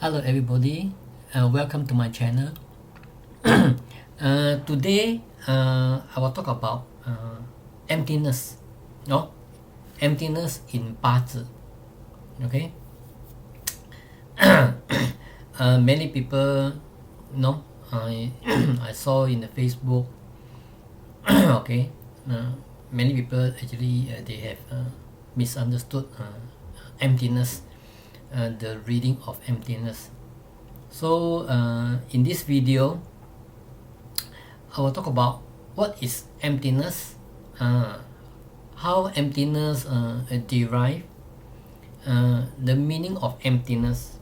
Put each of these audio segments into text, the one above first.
Hello everybody, welcome to my channel. Today I will talk about emptiness, no? Emptiness in Bazi. Okay. Many people, I saw in the Facebook. Okay, many people actually they have misunderstood emptiness, the reading of emptiness. So in this video, I will talk about what is emptiness, how emptiness derive, the meaning of emptiness,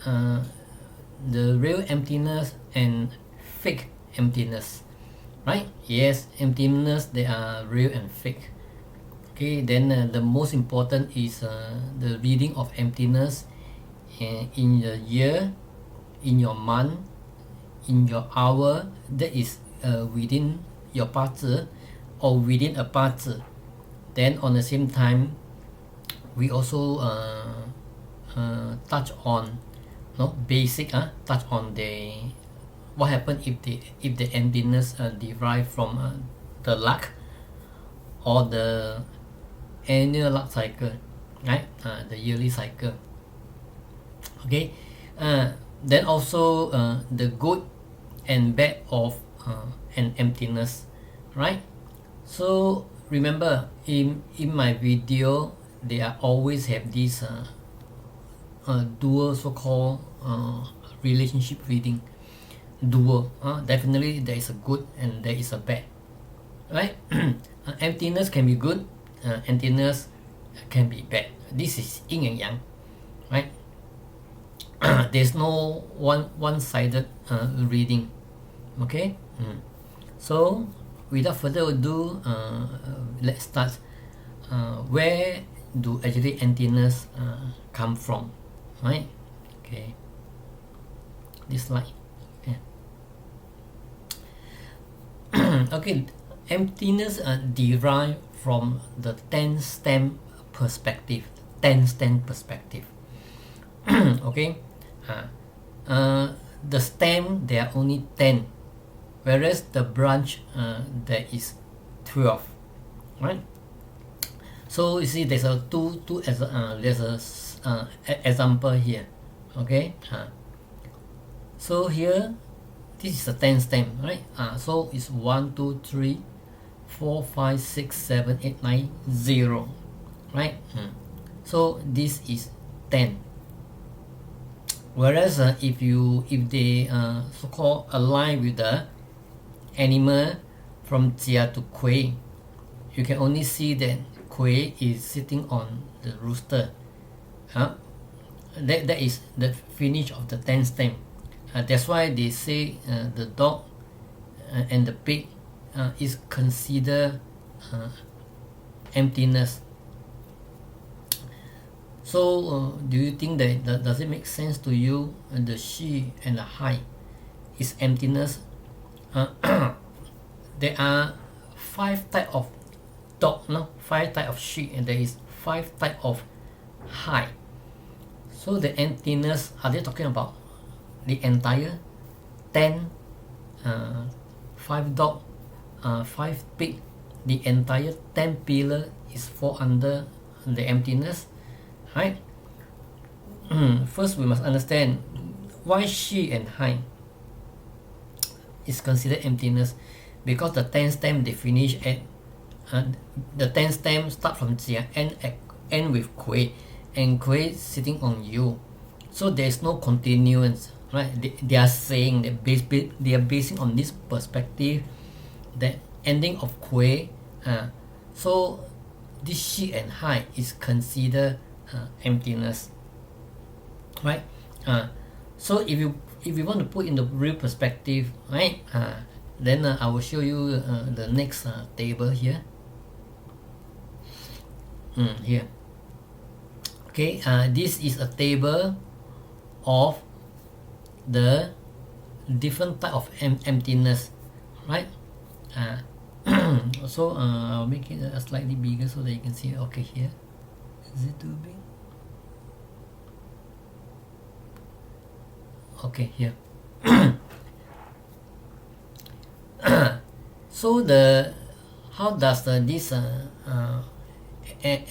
the real emptiness and fake emptiness, right? Yes, emptiness, they are real and fake. Okay, then the most important is the reading of emptiness in the year, in your month, in your hour, that is within your Bazi or within a Bazi. Then on the same time, we also touch on basic, touch on the what happen if the emptiness derive from the luck or the annual luck cycle, right? The yearly cycle. Okay, then also the good and bad of an emptiness, right? So remember, in my video, they are always have this dual so-called relationship reading. Dual, definitely there is a good and there is a bad, right? Emptiness can be good, emptiness can be bad. This is yin and yang, right? There's no one-sided reading. Okay. So without further ado, let's start. Where do actually emptiness come from, right? Okay, this slide. Okay, emptiness derive from the 10 stem perspective. Okay, the stem, there are only 10, whereas the branch there is 12, right? So you see there's a there's a example here. Okay, so here this is a 10 stem, right? So it's 1 2 3 4 5 6 7 8 9 0, right? So this is 10. Whereas if they so-called align with the animal from Jia to Kui, you can only see that Kui is sitting on the rooster. That is the finish of the 10 stem. That's why they say the dog and the pig is considered emptiness. So do you think that does it make sense to you? The she and the hai is emptiness. There are 5 type of dog, 5 type of sheep, and there is 5 type of hai. So the emptiness, are they talking about the entire 10, 5 dog, 5 pig, the entire 10 pillar is fall under the emptiness, right? First we must understand why she and hai is considered emptiness, because the 10 stem they finish at the 10 stem start from Jia and end with Kui, and Kui sitting on you, so there is no continuance, right? They are saying that they are basing on this perspective that ending of Kui, so this she and hai is considered emptiness, right? So if you want to put in the real perspective, right? Then I will show you the next table here. Here. Okay, this is a table of the different type of emptiness, right? So I'll make it slightly bigger so that you can see. Okay, here is it too big? Okay, here. So the how does this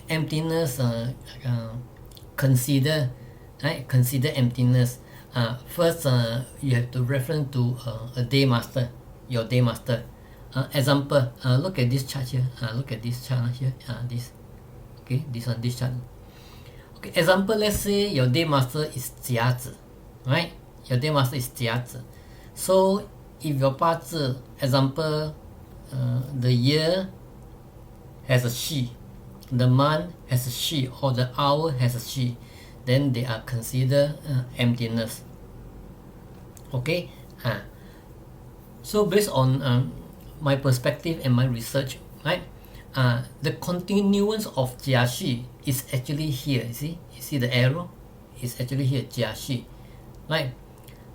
emptiness consider, right? Consider emptiness. First, you have to reference to a day master, your day master. Example, look at this chart here. Look at this chart here. This, okay, this one, this chart. Okay, example, let's say your day master is 甲子, right? Your day master is 甲子. So if your 八字, example, the year has a she, the month has a she, or the hour has a she, then they are considered emptiness. Okay. So based on my perspective and my research, right? The continuance of 甲戌 is actually here. You see the arrow? It's actually here, 甲戌, right?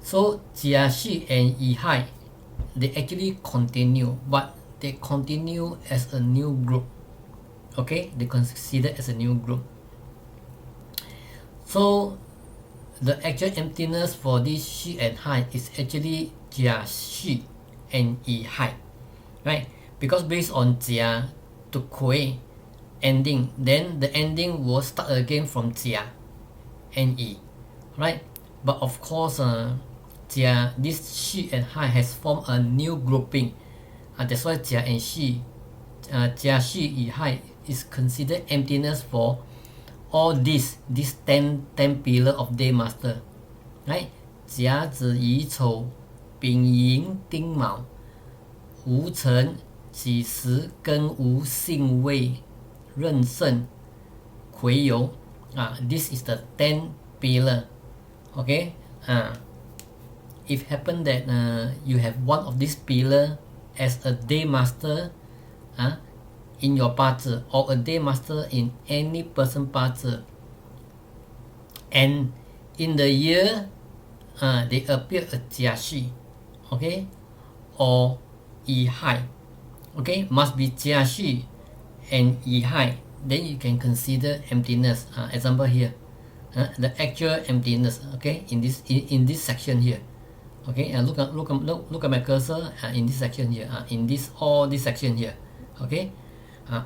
So 甲戌 and 乙亥, they actually continue, but they continue as a new group. Okay, they consider as a new group. So the actual emptiness for this 戌 and 亥 is actually 甲戌 and 乙亥, right? Because based on 甲 to 癸 ending, then the ending will start again from 甲 and 乙, right? But of course, 甲 this 戌 and 亥 has formed a new grouping. That's why 甲 and 戌, 甲戌乙亥 is considered emptiness for all this 10 pillar of day master, right? 甲子乙丑丙寅丁卯戊辰己时庚午辛未壬申癸酉. This is the 10 pillar. Okay. If happen that you have one of these pillar as a day master in your 八字, or a day master in any person 八字, and in the year they appear a 甲戌, okay, or 乙亥, okay, must be 甲戌 and 乙亥, then you can consider emptiness. Example here, the actual emptiness, okay, in this section here. Okay, look at my cursor in this section here, in all this section here. Okay,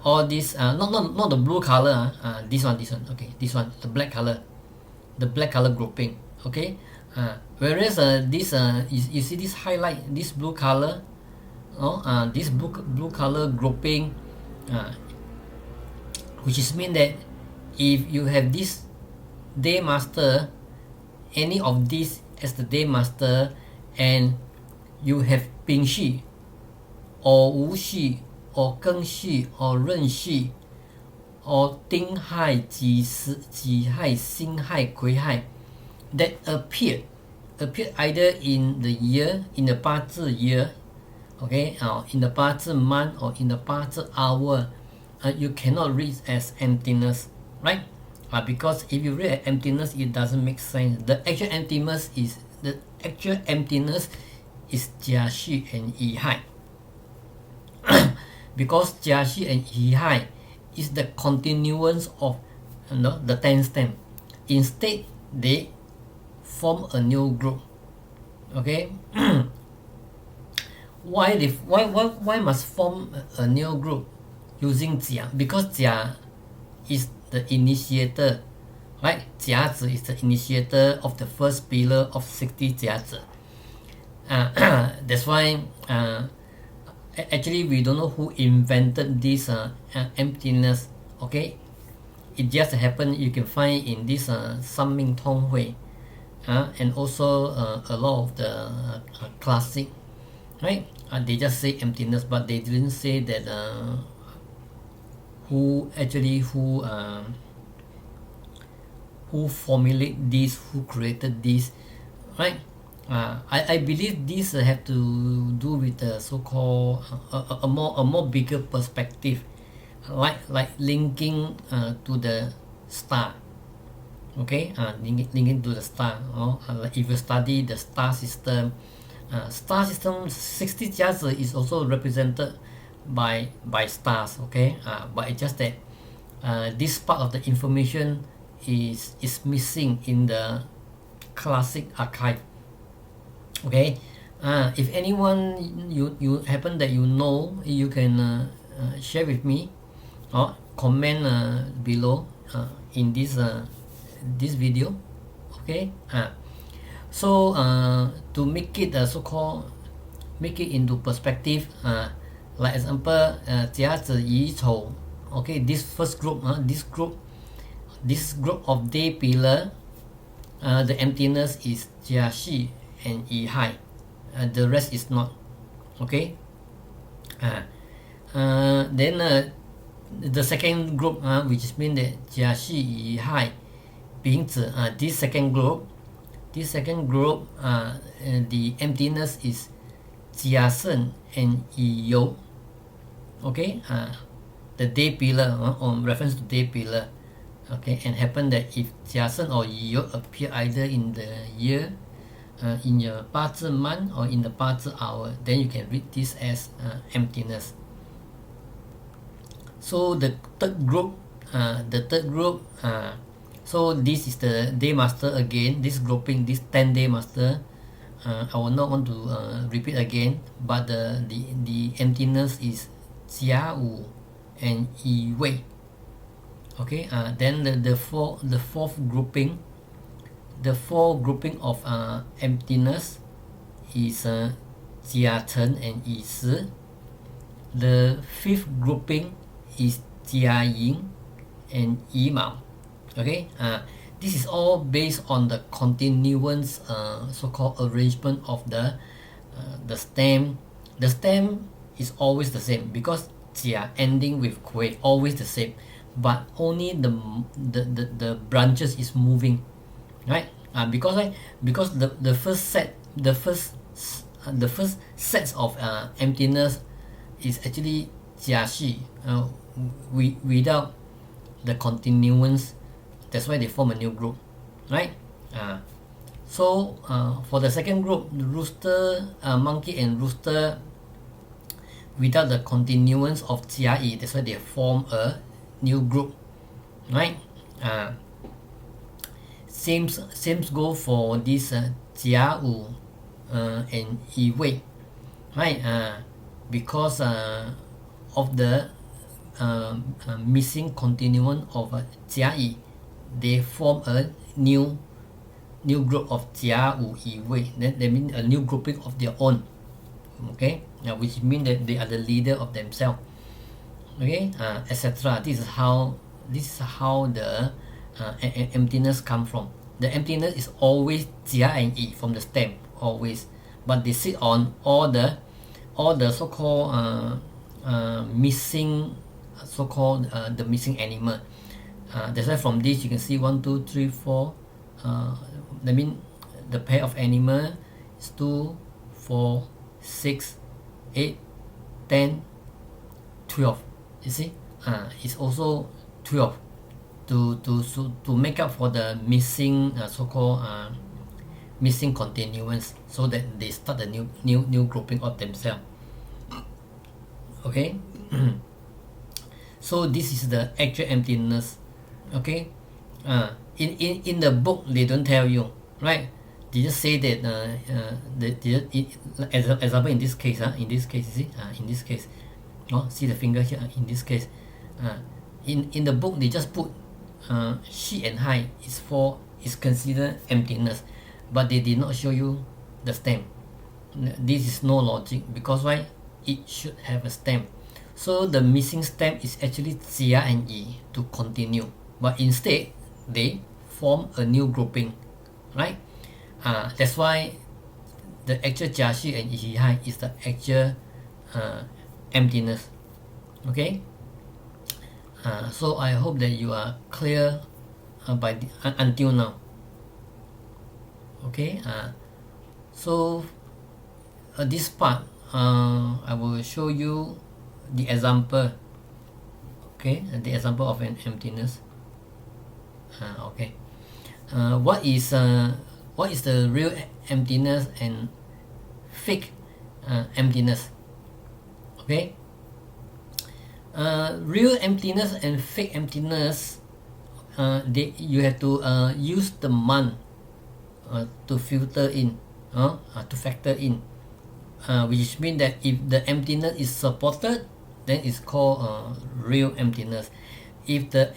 all this, not the blue color, this one, okay, this one, the black color grouping. Okay, whereas this you see this highlight, this blue color, this blue color grouping, which is mean that if you have this day master, any of these as the day master, and you have 丙戌 or 戊戌 or 庚戌 or 壬戌 or 丁亥己时己亥辛亥癸亥, that appeared either in the year, in the 八字 year, okay, in the 八字 month, or in the 八字 hour, you cannot read as emptiness, right? Because if you read as emptiness, it doesn't make sense. The actual emptiness is 甲戌 and 乙亥. Because 甲戌 and 乙亥 is the continuance of the 10 stem. Instead, they form a new group. Okay. Why must form a new group using 甲? Because 甲 is the initiator, right? 甲子 is the initiator of the first pillar of 60 甲子. That's why actually we don't know who invented this emptiness. Okay, it just happened. You can find in this 三命通会, and also a lot of the classic, right? They just say emptiness, but they didn't say that who formulate this, who created this, right? I believe this have to do with the so-called a more bigger perspective, like linking to the star. Okay, linking to the star. Like if you study the star system, 60 甲子 is also represented by stars. Okay, but it's just that this part of the information is missing in the classic archive. Okay, if anyone you happen that you know, you can share with me or comment below in this video. Okay, so to make it so-called make it into perspective, like example, 甲子乙丑. Okay, this first group, this group of day pillar, the emptiness is 甲戌 and 乙亥, the rest is not. Okay, then the second group, which means that 甲戌乙亥丙子, this second group, the emptiness is 甲申 and 乙酉. Okay, the day pillar, on reference to day pillar. Okay, and happen that if 甲申 or 乙酉 appear either in the year, in your 八字 month or in the 八字 hour, then you can read this as emptiness. So the third group, so this is the day master again. This grouping, this 10 day master. I will not want to repeat again, but the emptiness is 甲午 and 乙未. Okay, then the fourth grouping, of emptiness is 甲辰 and 乙时. The fifth grouping is 甲寅 and 乙卯. Okay, this is all based on the continuance, so-called arrangement of the stem. The stem is always the same because 甲 ending with 癸 always the same, but only the branches is moving, right? Because the first sets of emptiness is actually 甲戌, without the continuance. That's why they form a new group, right? So for the second group, the rooster, monkey and rooster, without the continuance of 甲乙, that's why they form a new group, right? Same go for this 甲午 and 乙未, right? Because of the missing continuance of 甲乙, they form a new group of 甲午乙未. Then they mean a new grouping of their own. Okay, which means that they are the leader of themselves. Okay, etc. This is how the emptiness come from. The emptiness is always 甲 and 乙 from the stem, always, but they sit on all the so-called missing, the missing animal. That's why from this you can see 1, 2, 3, 4. That means the pair of animal is 2, 4, 6, 8, 10, 12. You see, it's also 12 to make up for the missing, so-called missing continuance, so that they start a new grouping of themselves. Okay. So this is the actual emptiness. Okay, in the book they don't tell you, right? They just say that example in this case, you see, in this case, see the finger here. In this case, in the book they just put 戌 and亥is considered emptiness, but they did not show you the stem. This is no logic, because why? It should have a stem. So the missing stem is actually 甲 and 乙 to continue, but instead they form a new grouping, right? That's why the actual 甲戌 and 乙亥 is the actual emptiness. Okay, so I hope that you are clear until now. Okay, so this part, I will show you the example. Okay, the example of an emptiness. Okay, what is the real emptiness and fake emptiness? Okay, real emptiness and fake emptiness, you have to use the month to filter in. to factor in, which means that if the emptiness is supported, then it's called real emptiness. If the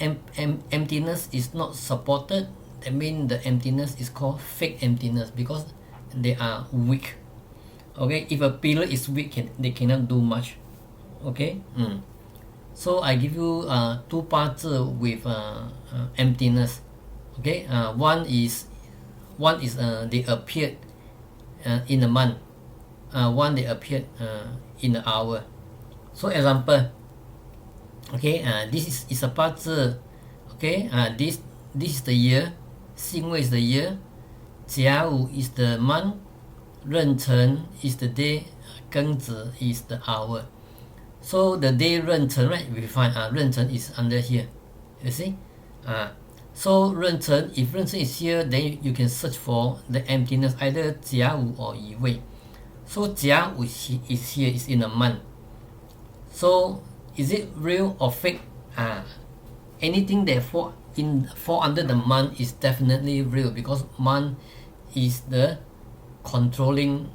emptiness is not supported, that means the emptiness is called fake emptiness, because they are weak. Okay, if a pillar is weak, they cannot do much. Okay, so I give you two parts with emptiness. Okay, one is they appeared in a month, one they appeared in an hour. So example, okay, this is a 八字. Okay, this is the year, 辛未 is the year, 甲午 is the month, 壬辰 is the day, 庚子 is the hour. So the day 壬辰, right, we find 壬辰 is under here, you see. So 壬辰, if 壬辰 is here, then you can search for the emptiness, either 甲午 or 乙未. So 甲午 is here, is in a month. So is it real or fake? Anything that fall under the month is definitely real, because month is the controlling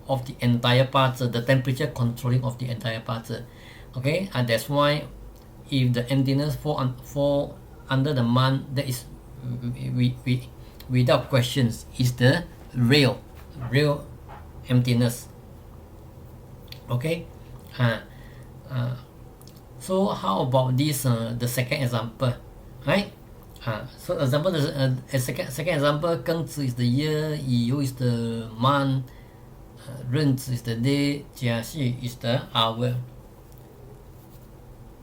of the entire parts, the temperature controlling of the entire parts. Okay, and that's why if the emptiness fall under the month, that is without questions is the real emptiness. Okay. So how about this the second example, right? So example, second example, 庚子 is the year, 乙酉 is the month, 壬子 is the day, 甲戌 is the hour.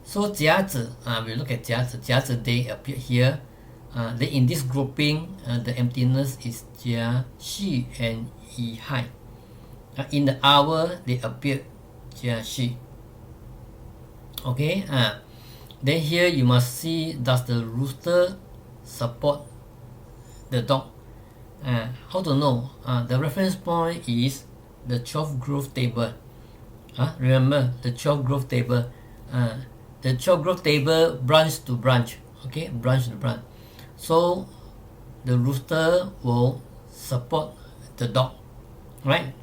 So 甲子, we look at 甲子. 甲子 day appear here. Then in this grouping, the emptiness is 甲戌 and 乙亥. In the hour, they appear 甲戌. Okay, then here you must see, does the rooster support the dog? How to know? The reference point is the 12 growth table. Remember the 12 growth table. The 12 growth table branch to branch. Okay, branch to branch. So the rooster will support the dog, right?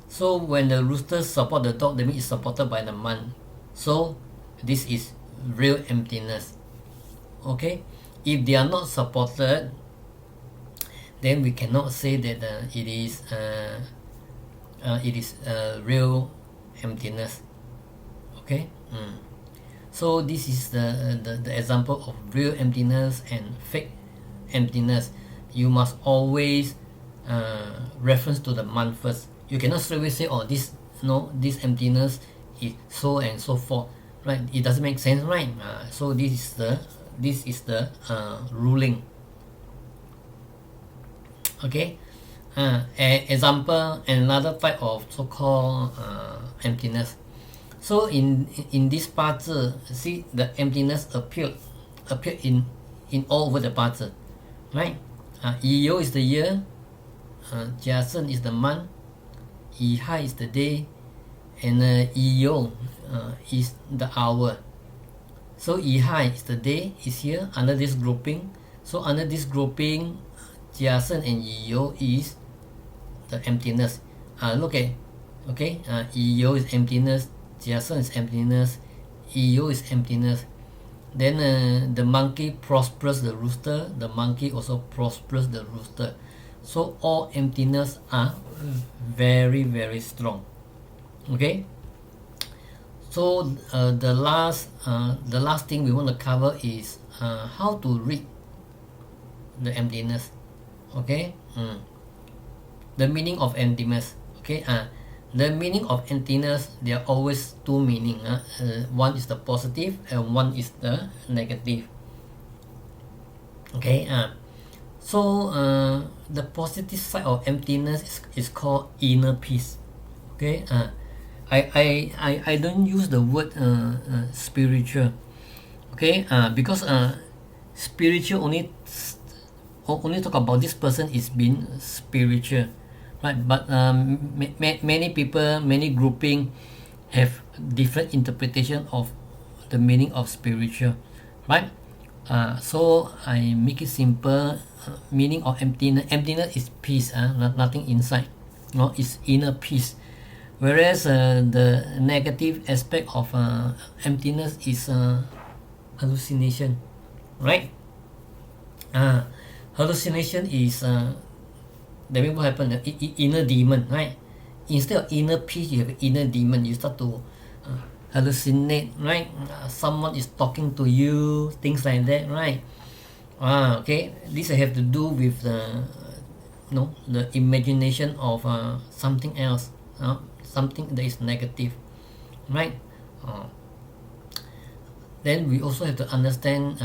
So when the rooster support the dog, that means it's supported by the month. So this is real emptiness. Okay, if they are not supported, then we cannot say that it is real emptiness. Okay. So this is the example of real emptiness and fake emptiness. You must always reference to the month first. You cannot straight away say, oh, this emptiness is so and so forth, right? It doesn't make sense, right? So this is the ruling. Okay. Example, another type of so-called emptiness. So in this 八字, see the emptiness appeared in all over the 八字, right? 乙酉 is the year, 甲申 is the month, 乙亥 is the day, and 乙酉 is the hour. So 乙亥 is the day, is here under this grouping. So under this grouping, 甲申 and 乙酉 is the emptiness. Look at, okay, 乙酉 is emptiness, 甲申 is emptiness, 乙酉 is emptiness. Then the monkey prospers the rooster, the monkey also prospers the rooster. So all emptiness are very, very strong. Okay. So the last thing we want to cover is how to read the emptiness. Okay. The meaning of emptiness. Okay. The meaning of emptiness, there are always two meanings. One is the positive and one is the negative. Okay. So the positive side of emptiness is called inner peace. Okay. I don't use the word spiritual. Okay. Because spiritual only talk about this person is being spiritual. Right, but many people, many grouping have different interpretation of the meaning of spiritual, right? So I make it simple. Meaning of emptiness. Emptiness is peace. Nothing inside. No, it's inner peace. Whereas the negative aspect of emptiness is hallucination, right? Hallucination is that means what happened? Inner demon, right? Instead of inner peace, you have inner demon. You start to hallucinate, right? Someone is talking to you, things like that, right? Okay. This I have to do with the imagination of something else, something that is negative, right? Then we also have to understand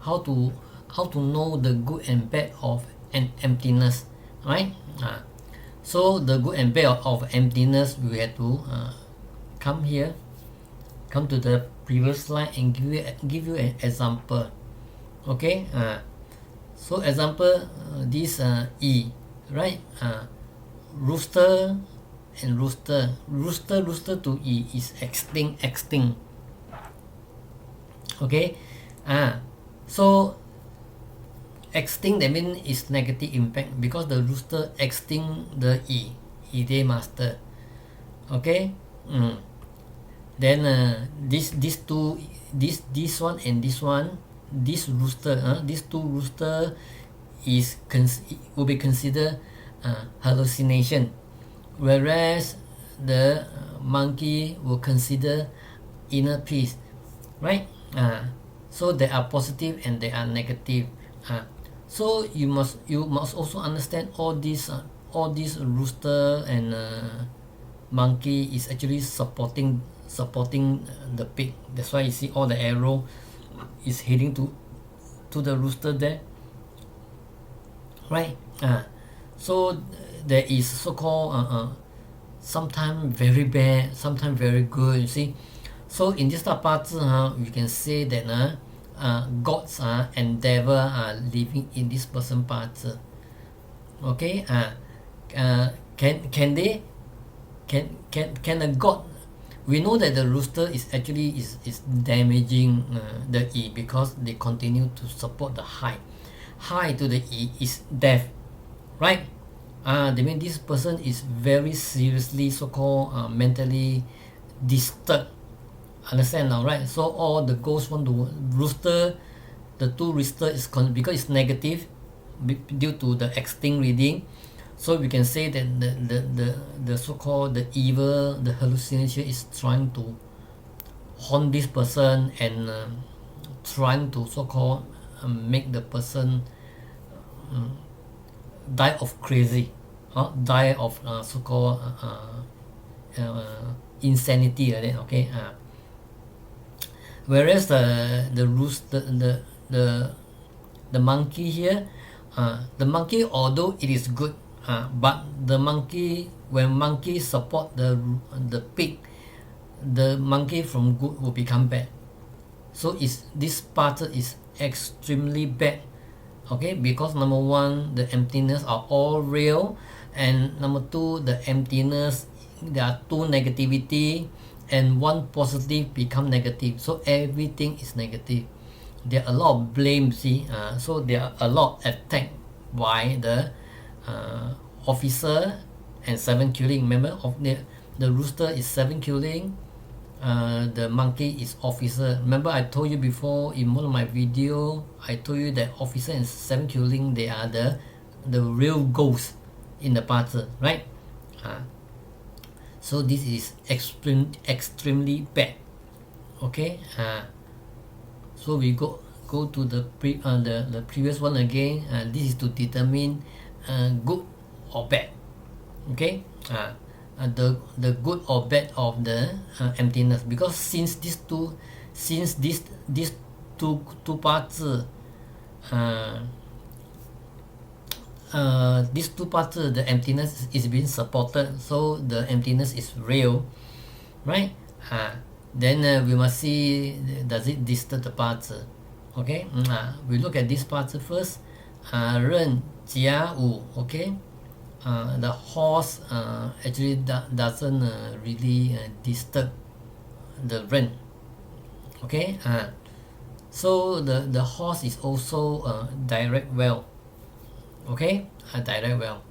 how to know the good and bad of an emptiness, right? So the good and bad of emptiness, we have to come to the previous slide and give you an example. Okay. So example, this E, right? Rooster and rooster to E is extinct. Okay. So extinct, that means is negative impact because the rooster extinct the E master. Okay. Then this one and this one, this rooster, these two rooster will be considered hallucination, whereas the monkey will consider inner peace, right? So there are positive and there are negative. So you must also understand all these rooster and monkey is actually supporting the pig. That's why you see all the arrow is heading to the rooster there, right? So there is so-called sometimes very bad, sometimes very good, you see. So in this type of 八字 we can say that gods and devil are living in this person 八字. Okay. Can a god, we know that the rooster is actually is damaging the E because they continue to support the high to the E is death, right? That means this person is very seriously so-called mentally disturbed. Understand now, right? So all the ghosts want to rooster, the two rooster is because it's negative due to the extinct reading. So we can say that the so-called the evil, the hallucination is trying to haunt this person and trying to so-called make the person die of crazy, die of so-called insanity like that. Okay. Whereas the rooster, the monkey here, the monkey, although it is good, but the monkey, when monkey support the pig, the monkey from good will become bad. So this part is extremely bad. Okay, because number one, the emptiness are all real, and number two, the emptiness, there are two negativity and one positive become negative, so everything is negative. There are a lot of blame, see. So there are a lot attack by the officer and 7 killing. Remember, the rooster is 7 killing, the monkey is officer. Remember I told you before in one of my video, I told you that officer and 7 killing, they are the real ghosts in the 八字, right? So this is extremely bad. Okay. So we go to the previous one again. This is to determine good or bad. Okay. The good or bad of the emptiness, because since these two 八字these two parts, the emptiness is being supported, so the emptiness is real, right? Then we must see, does it disturb the parts? Okay. We look at this part first. 任甲午. Okay. The horse actually doesn't really disturb the 任. Okay. So the horse is also direct well. Okay, a direct well.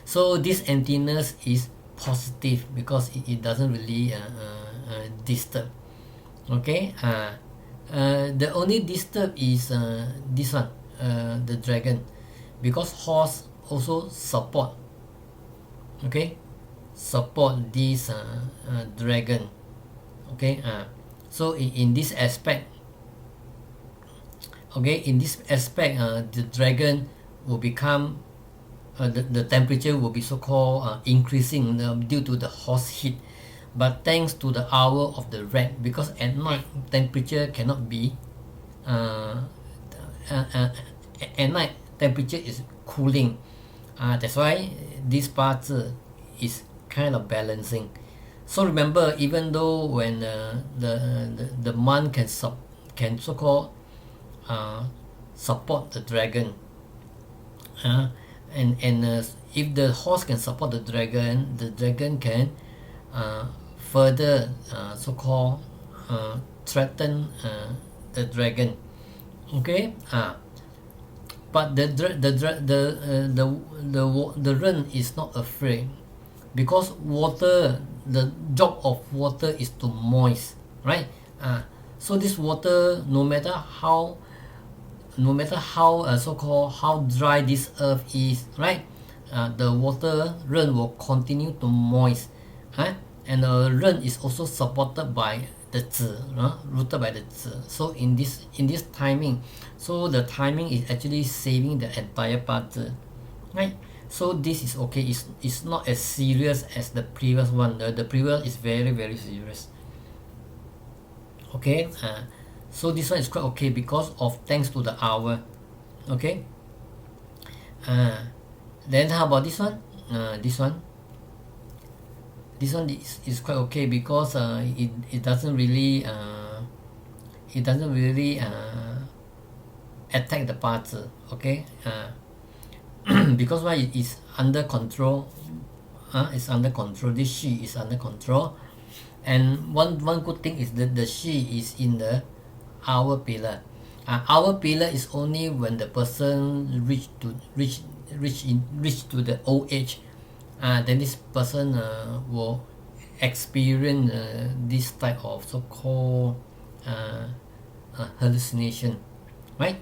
So this emptiness is positive because it doesn't really disturb. Okay, the only disturb is this one, the dragon, because horse also support. Okay, support this dragon. Okay, so in this aspect, okay, in this aspect, the dragon will become the temperature will be so-called increasing due to the horse heat, but thanks to the hour of the rat, because at night temperature cannot be at night temperature is cooling, that's why this part is kind of balancing. So remember, even though when the man can so-called support the dragon, and if the horse can support the dragon can further so-called threaten the dragon. Okay, but the ren is not afraid, because water, the job of water is to moist, right? So this water, no matter how so-called how dry this earth is, right? The water ren will continue to moist, and the ren is also supported by the zi, rooted by the zi. So in this timing, so the timing is actually saving the entire part, right? So this is okay. It's not as serious as the previous one. The previous is very, very serious. Okay, so this one is quite okay because of thanks to the hour. Okay, then how about this one? This one is quite okay because it doesn't really attack the parts. Okay, because why it is under control. It's under control. This she is under control, and one good thing is that the she is in the hour pillar. Hour pillar is only when the person reach to the old age, then this person will experience this type of so-called hallucination, right?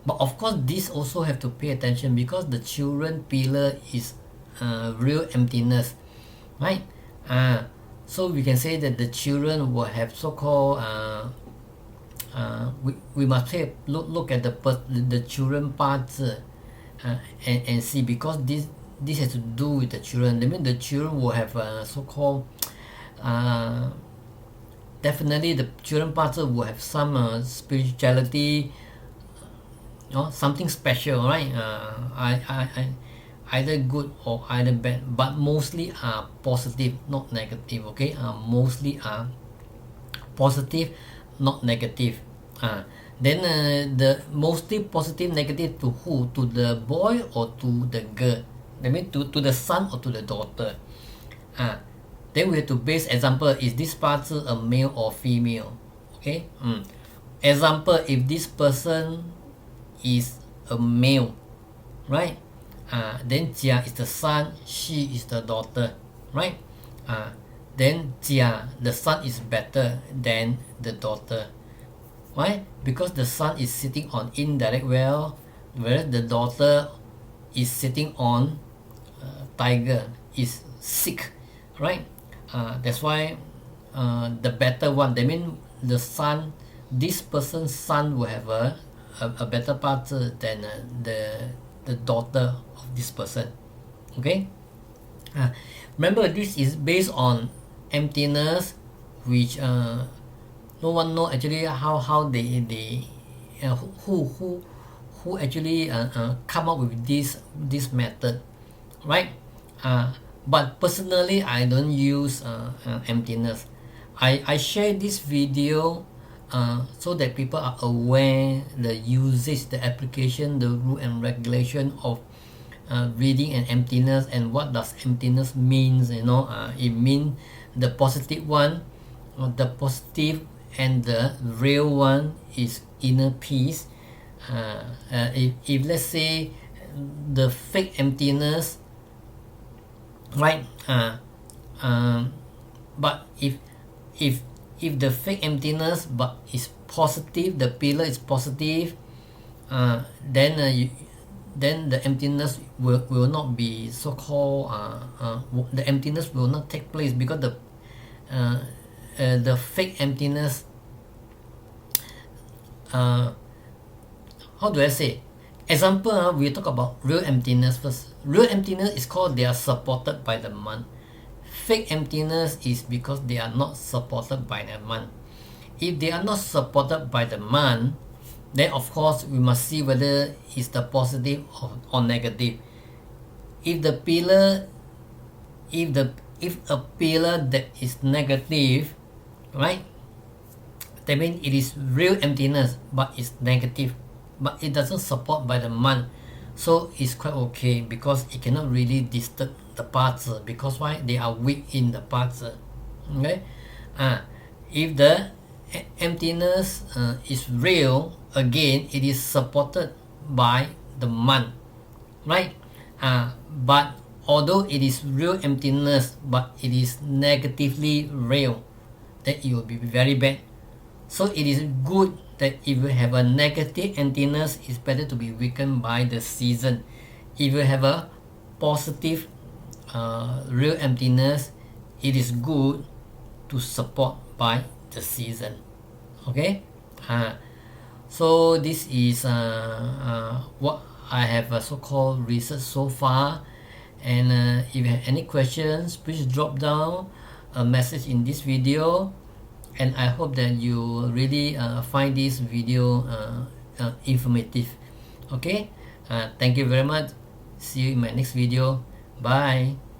But of course this also have to pay attention, because the children pillar is real emptiness, right? So we can say that the children will have so-called we must say look at the children parts, and see, because this has to do with the children. That means the children will have so-called definitely the children parts will have some spirituality, something special, right? I either good or either bad, but mostly are positive, not negative. Okay, mostly are positive, not negative. Then the mostly positive, negative to who? To the boy or to the girl? That means to the son or to the daughter. Then we have to base example, is this part a male or female? Okay. Example, if this person is a male, right? Then Jia is the son, she is the daughter, right? Then Jia, the son is better than the daughter. Why? Because the son is sitting on indirect well, whereas the daughter is sitting on tiger, is sick, right? That's why the better one, that means the son, this person's son will have a better part than the daughter of this person. Okay, remember this is based on emptiness, which no one know actually how they who actually come up with this method, right? But personally I don't use emptiness. I share this video so that people are aware the usage, the application, the rule and regulation of reading and emptiness, and what does emptiness means. It means the positive one, the positive and the real one is inner peace. If let's say the fake emptiness, right? But if the fake emptiness but is positive, the pillar is positive, then the emptiness will not be so-called the emptiness will not take place, because the fake emptiness, how do I say? Example, we talk about real emptiness first. Real emptiness is called they are supported by the mind. Fake emptiness is because they are not supported by the mind. If they are not supported by the mind, then of course we must see whether it's the positive or negative. If the pillar, if a pillar that is negative, right, that means it is real emptiness but it's negative, but it doesn't support by the mind, so it's quite okay, because it cannot really disturb the parts, because why? They are weak in the parts. Okay. If the emptiness is real, again it is supported by the mind, right? But although it is real emptiness but it is negatively real, then it will be very bad. So it is good that if you have a negative emptiness, it's better to be weakened by the season. If you have a positive real emptiness, it is good to support by the season. Okay. So this is what I have so-called research so far, and if you have any questions, please drop down a message in this video, and I hope that you really find this video informative. Okay. Thank you very much. See you in my next video. Bye.